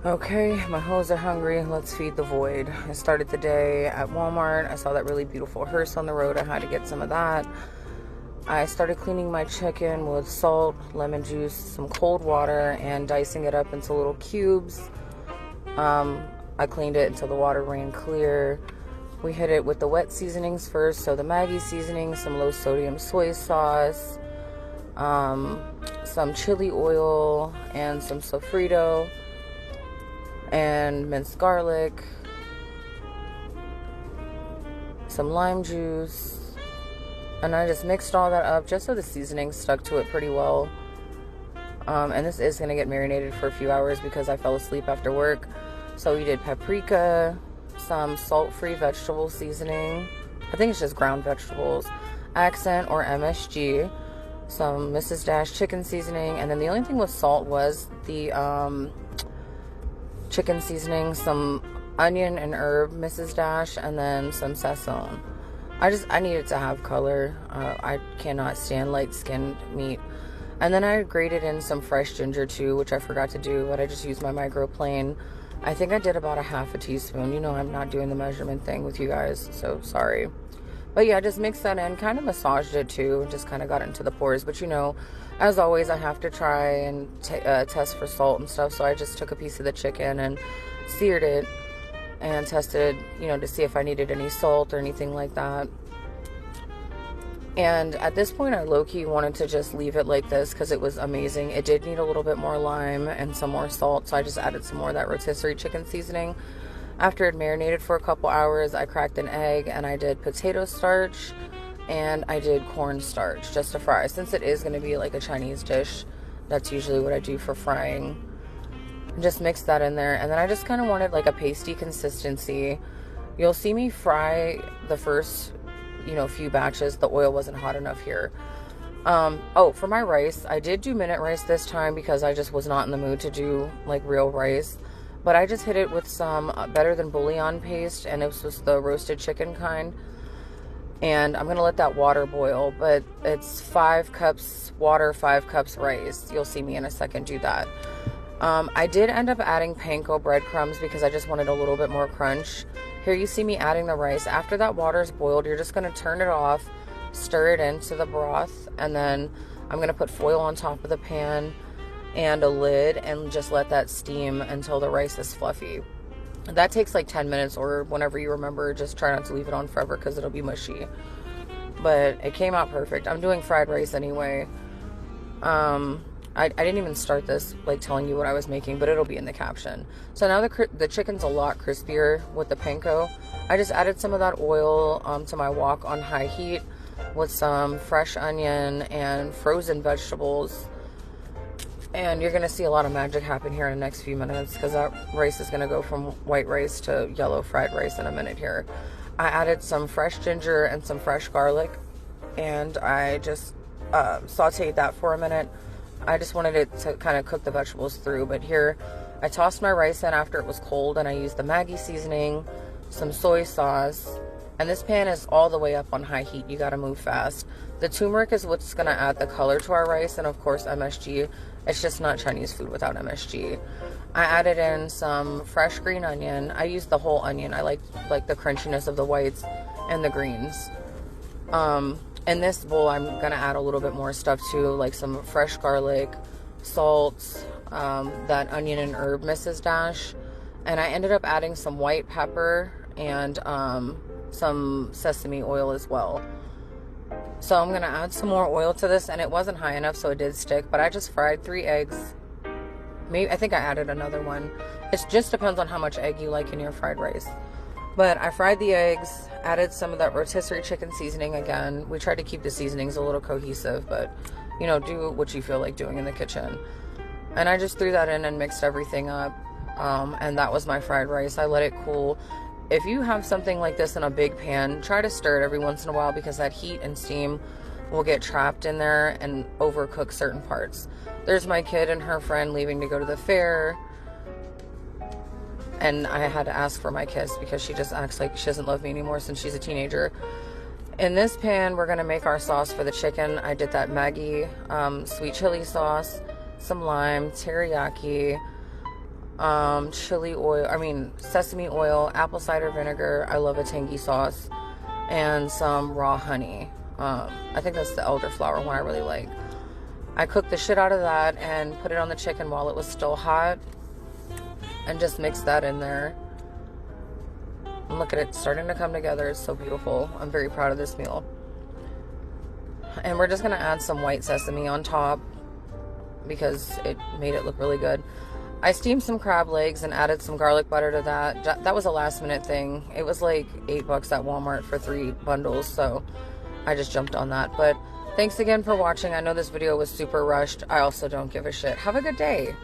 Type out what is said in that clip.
Okay, my hoes are hungry. Let's feed the void. I started the day at Walmart. I saw that really beautiful hearse on the road. I had to get some of that. I started cleaning my chicken with salt, lemon juice, some cold water, and dicing it up into little cubes. I cleaned it until the water ran clear. We hit it with the wet seasonings first. So the Maggi seasoning, some low sodium soy sauce, some chili oil, and some sofrito, and minced garlic, some lime juice, and I just mixed all that up just so the seasoning stuck to it pretty well. And this is going to get marinated for a few hours because I fell asleep after work. So we did paprika, some salt-free vegetable seasoning, I think it's just ground vegetables, accent or MSG, some Mrs. Dash chicken seasoning, and then the only thing with salt was the chicken seasoning, some onion and herb Mrs. Dash, and then some sazon. I needed to have color. I cannot stand light skinned meat. And then I grated in some fresh ginger too, which I forgot to do, but I just used my microplane. I think I did about a half a teaspoon. You know, I'm not doing the measurement thing with you guys, so sorry. But yeah, just mixed that in, kind of massaged it too, and just kind of got into the pores. But you know, as always, I have to try and test for salt and stuff. So I just took a piece of the chicken and seared it and tested, you know, to see if I needed any salt or anything like that. And at this point, I low-key wanted to just leave it like this because it was amazing. It did need a little bit more lime and some more salt, so I just added some more of that rotisserie chicken seasoning. After it marinated for a couple hours, I cracked an egg and I did potato starch and I did cornstarch just to fry. Since it is going to be like a Chinese dish, that's usually what I do for frying. Just mix that in there, and then I just kind of wanted like a pasty consistency. You'll see me fry the first, you know, few batches. The oil wasn't hot enough here. Oh, for my rice, I did do minute rice this time because I just was not in the mood to do like real rice. But I just hit it with some Better Than Bouillon paste, and it was just the roasted chicken kind. And I'm going to let that water boil, but it's 5 cups water, 5 cups rice. You'll see me in a second do that. I did end up adding panko breadcrumbs because I just wanted a little bit more crunch. Here you see me adding the rice. After that water's boiled, you're just going to turn it off, stir it into the broth, and then I'm going to put foil on top of the pan and a lid and just let that steam until the rice is fluffy. That takes like 10 minutes or whenever you remember. Just try not to leave it on forever because it'll be mushy. But it came out perfect. I'm doing fried rice anyway. I didn't even start this like telling you what I was making, but it'll be in the caption. So now the chicken's a lot crispier with the panko. I just added some of that oil to my wok on high heat with some fresh onion and frozen vegetables. And you're going to see a lot of magic happen here in the next few minutes because that rice is going to go from white rice to yellow fried rice in a minute here. I added some fresh ginger and some fresh garlic, and I just sauteed that for a minute. I just wanted it to kind of cook the vegetables through, but here I tossed my rice in after it was cold, and I used the Maggi seasoning, some soy sauce, and this pan is all the way up on high heat. You got to move fast. The turmeric is what's going to add the color to our rice, and of course MSG. It's just not Chinese food without MSG. I added in some fresh green onion. I used the whole onion. I like the crunchiness of the whites and the greens. In this bowl, I'm going to add a little bit more stuff too, like some fresh garlic, salt, that onion and herb Mrs. Dash. And I ended up adding some white pepper and some sesame oil as well. So I'm going to add some more oil to this, and it wasn't high enough, so it did stick. But I just fried 3 eggs. Maybe I think I added another one. It just depends on how much egg you like in your fried rice. But I fried the eggs, added some of that rotisserie chicken seasoning again. We tried to keep the seasonings a little cohesive, but, you know, do what you feel like doing in the kitchen. And I just threw that in and mixed everything up. And that was my fried rice. I let it cool. If you have something like this in a big pan, try to stir it every once in a while because that heat and steam will get trapped in there and overcook certain parts. There's my kid and her friend leaving to go to the fair. And I had to ask for my kiss because she just acts like she doesn't love me anymore since she's a teenager. In this pan, we're going to make our sauce for the chicken. I did that Maggi sweet chili sauce, some lime, teriyaki, chili oil, sesame oil, apple cider vinegar. I love a tangy sauce, and some raw honey. I think that's the elderflower one I really like. I cooked the shit out of that and put it on the chicken while it was still hot, and just mixed that in there. And look at it starting to come together. It's so beautiful. I'm very proud of this meal. And we're just gonna add some white sesame on top because it made it look really good. I steamed some crab legs and added some garlic butter to that. That was a last minute thing. It was like $8 at Walmart for 3 bundles, so I just jumped on that. But thanks again for watching. I know this video was super rushed. I also don't give a shit. Have a good day.